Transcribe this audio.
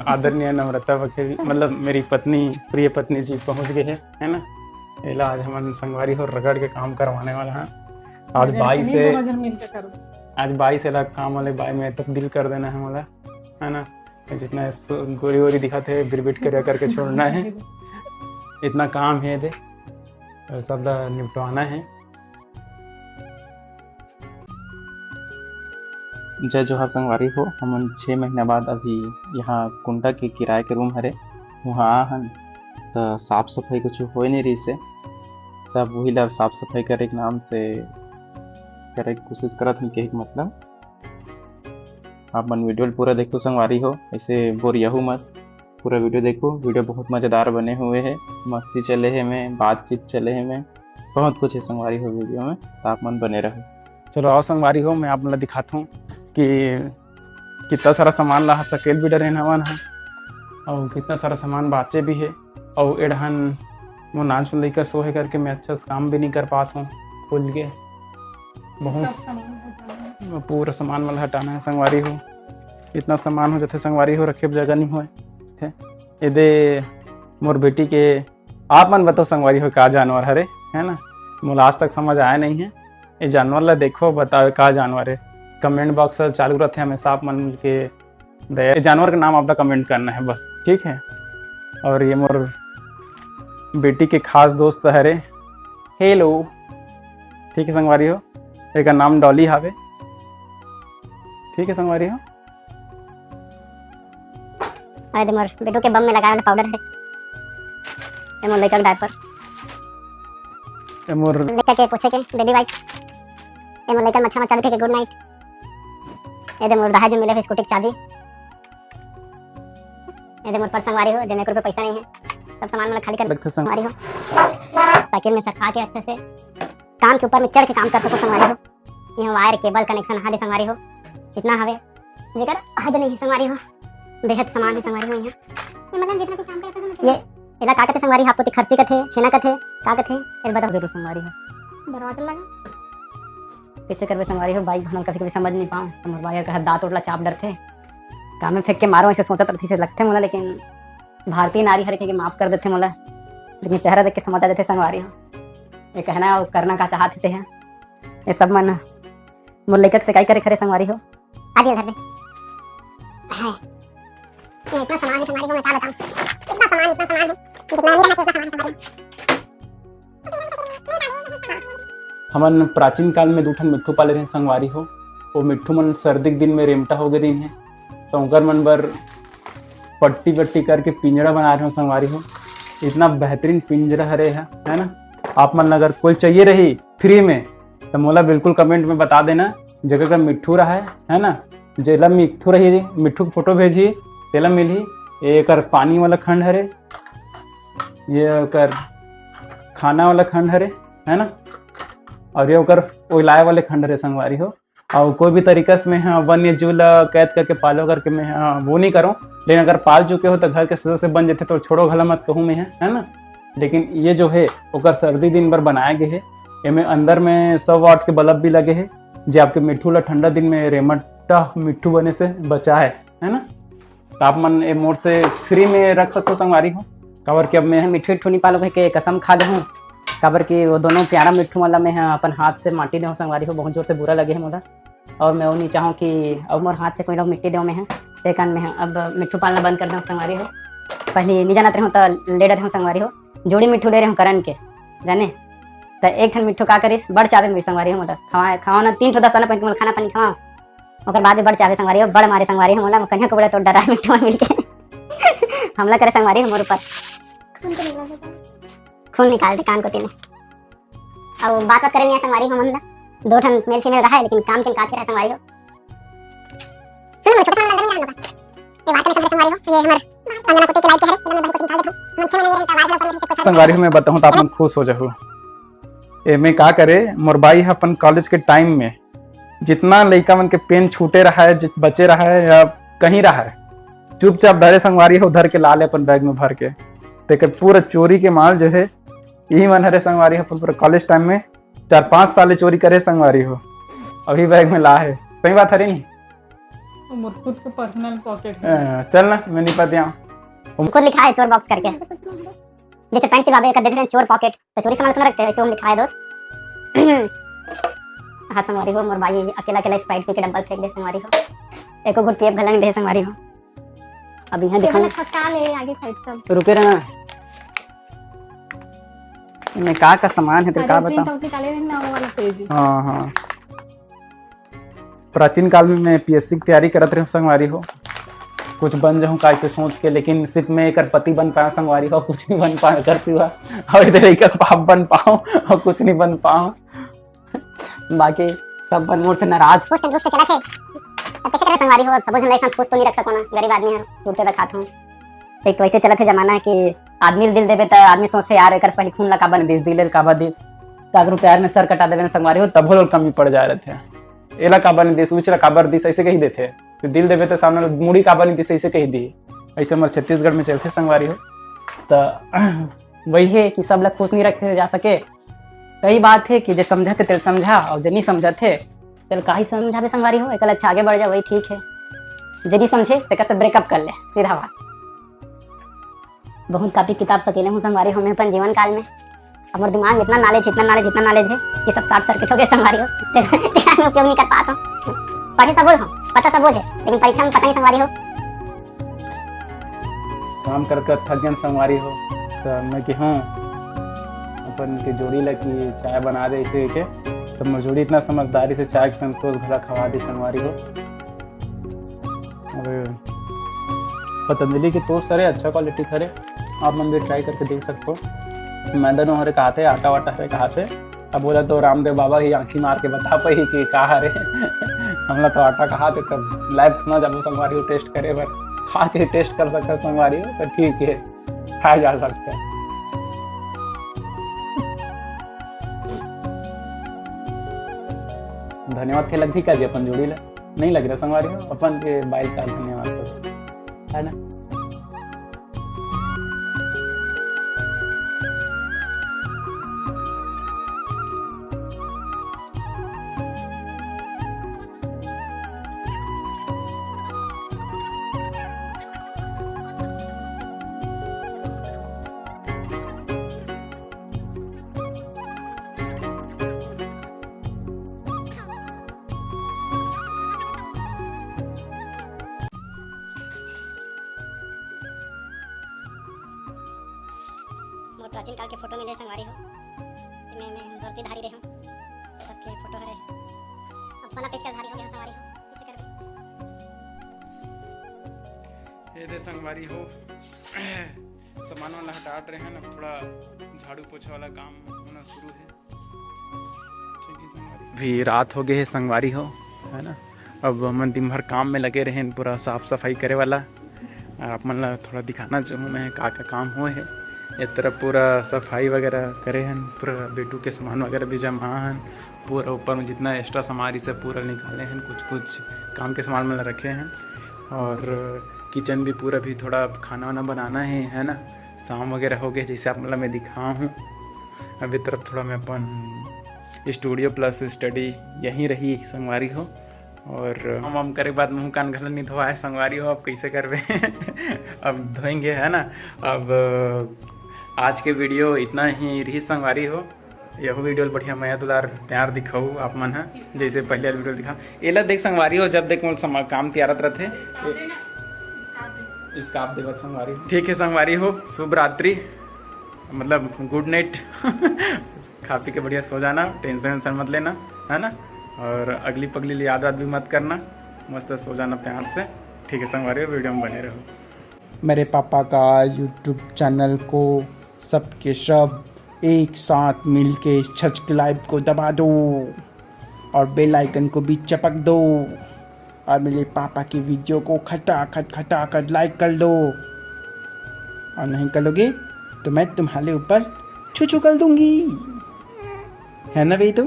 आदरणीय नम्रता बखेड़ी मतलब मेरी पत्नी प्रिय पत्नी जी पहुंच गए है ना। इला आज हम संगवारी हो रगड़ के काम करवाने वाला है। आज बाई से अलग काम वाले बाई में तब्दील कर देना है वाला है ना। जितना गोरी गोरी दिखा थे बिरबिट करके छोड़ना है, इतना काम है दे और सब निपटवाना है। जय जोहार संगवारी हो। हम 6 महीना बाद अभी यहाँ कुंडा के किराए के रूम हरे वहाँ आ हन तो साफ सफाई कुछ हो नहीं रही से, तब वही ला साफ सफाई करे के नाम से करे की कोशिश करत हन। के मतलब आप मन वीडियो पूरा देखो संगवारी हो, ऐसे बोरियहू मत, पूरा वीडियो देखो। वीडियो बहुत मज़ेदार बने हुए है, मस्ती चले है में, बातचीत चले है में, बहुत कुछ है संगवारी हो वीडियो में, तो आप मन बने रहो। चलो आओ संगवारी हो, मैं आप मतलब दिखाता हूँ कि कितना सारा सामान ला सकेल भी डरे हवन है और कितना सारा सामान बाचे भी है। और एडहन वो नाच लेकर सोहे करके मैं अच्छा से काम भी नहीं कर पाता हूँ खुल के, बहुत पूरा सामान वाला हटाना है संगवारी हो। इतना सामान हो जाते संगवारी हो रखे जगह नहीं हुए यदि मोर बेटी के आप मन बताओ संगवारी हो का जानवर हरे है ना। मुझे आज तक समझ आया नहीं है ये जानवर ला, देखो बताओ का जानवर है। कमेंट बॉक्स चालू रहते हैं हमेशा, आप मन के दया जानवर का नाम आपका कमेंट करना है बस, ठीक है। और ये मोर बेटी के खास दोस्त हरे, हेलो, ठीक है संगवारी हो। एक नाम डॉली हावे, ठीक है संगवारी हो। अरे मोर बेटो के बम में लगाया वाला पाउडर है, ये मोर लड़का का डायपर, ये मोर लड़का के पूछे के बेबी वाइप, ये मोर लड़का मच्छा मच्छा के गुड नाइट, ये मोर दहा जो मिले स्कूटी की चाबी, ये मोर पर संगवारी हो जे मेरे को पैसा नहीं है, सब सामान मतलब खाली कर लगता संगवारी हो। पैकेट में सरखा के अच्छे से काम के ऊपर में चढ़ के काम कर सको संगवारी हो। यहाँ वायर केबल कनेक्शन हादे संगवारी हो, इतना हवे जेकर हद नहीं है संगवारी हो, बेहद सामान है संगवारी हो। यहाँ ये मतलब जितना कुछ काम करते ये एला का कहते संगवारी आपको खर्ची कथे छेना कथे का कथे ये बताओ जरूर संगवारी हो। दरवाजा लगा कैसे करवे संगवारी हो, बाइक हम कभी कभी समझ नहीं पाऊँ तो मोर बाइक का दांत उठला चाप डर थे काम में फेंक के मारो, ऐसे सोचत रही से लगते मोला, लेकिन भारतीय नारी हर के माफ कर देते मोला, लेकिन चेहरा देख के समझ आ जाते संगवारी हो ये कहना और करना का चाहते हैं। ये सब मन मोर लेकर से काई करे खरे संगवारी हो। आज घर में है इतना सामान है संगवारी को, मैं क्या बताऊं, इतना सामान है जितना नहीं रहना चाहिए उतना सामान हमन प्राचीन काल में दूठन मिट्ठू पाले रहे संगवारी हो। वो मिट्ठू मन सर्दी के दिन में रेमटा हो गए हैं तो उनकर मन बर पट्टी पट्टी करके पिंजरा बना रहे हो संगवारी हो। इतना बेहतरीन पिंजरा हरे है ना। आप मन अगर कोई चाहिए रही फ्री में तो मोला बिल्कुल कमेंट में बता देना, जगह का मिट्ठू रहा है ना, जेला मिट्ठू रही मिट्ठू की फोटो भेजी तेला मिली। एक पानी वाला खंड हरे, ये कर खाना वाला खंड हरे है ना, और ये ओकर ओइलाए वाले खंड हरे संगवारी हो। और कोई भी तरीका से मैं वन्य जीव ला कैद करके पालो करके मैं वो नहीं करूँ, लेकिन अगर पाल चुके हो तो घर के सदस्य बन जाते तो छोड़ो घला मत कहूँ मैं है ना। लेकिन ये जो है ओकर सर्दी दिन भर बनाया गए है, इनमें अंदर में 100 वाट के बल्ब भी लगे हैं जो आपके मिट्ठू ला ठंडा दिन में रेमटा मिट्ठू बने से बचा है ना। तो आप मन ए मोड़ से फ्री में रख सकते हो संगवारी हो। काबर कि अब मैं मिट्ठू मिट्ठू नहीं पालो के कसम खा दे हूँ, काबर कि वो दोनों प्यारा मिट्ठू वाला मैं अपन हाथ से माटी दे संगवारी हो, बहुत जोर से बुरा लगे है मोला। और मैं वो नहीं चाहूँ कि अब मोर हाथ से कोई लोग मिट्टी दो में है लेकिन मैं अब मिट्ठू पालना बंद कर दूँ संगवारी हो। पहले नहीं जानते रहूँ तो ले डर हूँ संगवारी हो, जोड़ी मिट्ठू ले रहे हूँ करन के जाने तो एक ठन मिट्ठू का करिस बड़ चावे मेरी संगवारी हो, मतलब खावा ना 3 10 आना पहन के खाना पानी खावा और बाद में बड़ चावे संगवारी हो, बड़ मारे संगवारी हो मोला कन्या को बोले तो डरा मिट्ठू मिल के हमला करे संगवारी हो मोर ऊपर, खून निकाल दे कान को तीने। अब बात करेंगे संगवारी हो मन 2 ठन मेल फीमेल रहा है लेकिन काम के काज करे संगवारी हो। सुनो छोटा सा लगा नहीं ये बात करने संगवारी हो, ये हमर अंगना कुत्ते की लाइक है मैं भाई को निकाल देता हूं 6 महीने का आवाज पर संगवारी हो। मैं बताऊं तो आप मन खुश हो जाओ। ए में का करे मोर बाई अपन कॉलेज के टाइम में जितना लड़का मन के पेन छूटे रहा है, बचे रहा है या कहीं रहा है, चुपचाप धरे संगवारी हो, धर के ला ले अपन बैग में भर के। तो पूरा चोरी के माल जो है यही मन हरे संगवारी हो। पूरा कॉलेज टाइम में 4-5 साल चोरी करे संगवारी हो। अभी बैग में ला है। सही बात है नहीं? वो मोर खुद के पर्सनल पॉकेट है। चल ना, मैं नहीं पता खुद लिखा है चोर बॉक्स करके, जैसे पैंट सिलावे कर देते हैं चोर पॉकेट, तो चोरी सामान क्यों रखते हैं, ऐसे हम लिखा है दोस्त। हाँ संगवारी हो, मोर भाई अकेला अकेला स्प्राइट पी के डब्बल फेंक दे संगवारी हो, एको घुट पीएफ घला नहीं दे संगवारी हो। अब यहाँ दिखाऊं, खसका ले आगे साइड सब। रुके रहना, मैं का सामान है तेरे का प्रिंट बता। आउट निकाले रहना वो वाला पेज। हाँ हाँ, प्राचीन काल में मैं पीएससी की तैयारी करत रही संगवारी हो, कुछ बन जाऊँ का ऐसे सोच के, लेकिन सिर्फ मैं एक पति बन पाया संगवारी हो, कुछ नहीं बन पाया घर सिवा, और इधर एक बाप बन पाऊँ और कुछ नहीं बन पाऊँ। बाकी सब बन मोर से नाराज। खुश चला थे, अब कैसे करे संगवारी हो, अब सब जन खुश तो नहीं रख सको ना, गरीब आदमी है, छूटते खात हूँ। एक तो ऐसे चलत है जमाना कि आदमी दिल देवे तो आदमी सोचते यार एक पहले खून लगा बन दिस दिल का दिस, अगर प्यार में सर कटा देवे संगवारी हो तब लोग कमी पड़ जा रहे थे। एला का बन दिस उचला का बर दिस ऐसे कही देते, तो दिल देवे तो सामने मुड़ी का बनी दिस ऐसे कही दी। ऐसे हमारे छत्तीसगढ़ में चलते संगवारी हो, तो वही है कि सब लोग खुश नहीं रखे जा सके। कई बात है कि जो समझा थे तेल समझा, और जो नहीं समझा थे तेल का ही समझा संगवारी हो, एक अच्छा आगे बढ़ जा वही ठीक है, जो नहीं समझे तो से ब्रेकअप कर ले, सीधा बात। बहुत काफी किताब सकेले हूँ संगवारी हो मैं अपन जीवन काल में, हमारे दिमाग में इतना नॉलेज है कि सब शॉर्ट सर्किट हो गए संगवारी हो, तेरा उपयोग नहीं कर पाता हूँ। पढ़े सब बोल हूँ, पता सब बोल है, लेकिन परीक्षा में पता नहीं संगवारी हो। काम कर कर थक गए संगवारी हो, तो मैं कि हाँ अपन के जोड़ी लगी चाय बना दे इसे के, तो मजूरी इतना समझदारी से चाय के संतोष घड़ा खवा दी संगवारी हो। और पतंजलि के टोस्ट सारे अच्छा क्वालिटी खरे, आप मन भी ट्राई करके देख सकते हो। मैदा नो हरे कहते आटा वाटा हरे कहते, अब बोला तो रामदेव बाबा ही आंखी मार के बता पाई कि कहा हरे हमला तो आटा कहा थे, तब लाइव थोड़ा जब संगवारी हो टेस्ट करे बर, खा के टेस्ट कर सकता है संगवारी हो, तो ठीक है खाया जा सकता है। धन्यवाद के लग थी क्या जी अपन जोड़ी ले नहीं लग रहा संगवारी हो, अपन के बाइक का धन्यवाद है ना। मोर प्राचीन काल के फोटो मिले संगवारी हो, मैं वर्दीधारी रहे हूँ, सबके फोटो हरे, अब वाला पेज का धारी हो गया संगवारी हो, कैसे करबे। ये दे संगवारी हो सामान वाला हटाट रहे हैं ना, थोड़ा झाड़ू पोछा वाला काम होना शुरू है। ठीक है संगवारी, भी रात हो गए है संगवारी हो, है ना। अब हम दिन भर काम में लगे रहे, पूरा साफ सफाई करे वाला, और आप मन ला थोड़ा दिखाना चाहूँ मैं का काम हुए है। एक तरफ पूरा सफाई वगैरह करे हैं, पूरा बेटू के सामान वगैरह भी जमा हैं, पूरा ऊपर में जितना एक्स्ट्रा सामान से पूरा निकाले हैं, कुछ काम के सामान में रखे हैं, और किचन भी पूरा भी थोड़ा खाना वाना बनाना है ना। शाम वगैरह हो गए जैसे आप मतलब मैं दिखा हूँ। अभी तरफ थोड़ा मैं अपन स्टूडियो प्लस स्टडी यहीं रही संगवारी हो, और हम करे के बाद मुँह कान घलन नहीं धोआ है संगवारी हो, अब कैसे करवे अब धोएंगे है ना। अब आज के वीडियो इतना ही रही संगवारी हो, यह वीडियो बढ़िया मैं दुलार प्यार दिखाऊँ आप मन है, जैसे पहले वीडियो दिखा एला देख संगवारी हो, जब देख मोल काम तैयारत रहते इसका आप देवत संगवारी हो। ठीक है संगवारी हो, शुभ रात्रि, मतलब गुड नाइट खा पी के बढ़िया सो जाना, टेंशन वेंशन मत लेना है ना, और अगली पगली याद भी मत करना, मस्त सो जाना प्यार से। ठीक है संगवारी हो, वीडियो में बने रहो। मेरे पापा का यूट्यूब चैनल को सबके सब एक साथ मिलके सब्सक्राइब को दबा दो, और बेल आइकन को भी चपक दो, और मेरे पापा की वीडियो को खटाखट लाइक कर दो, और नहीं करोगे तो मैं तुम्हारे ऊपर छू कर दूंगी, है ना बेटू।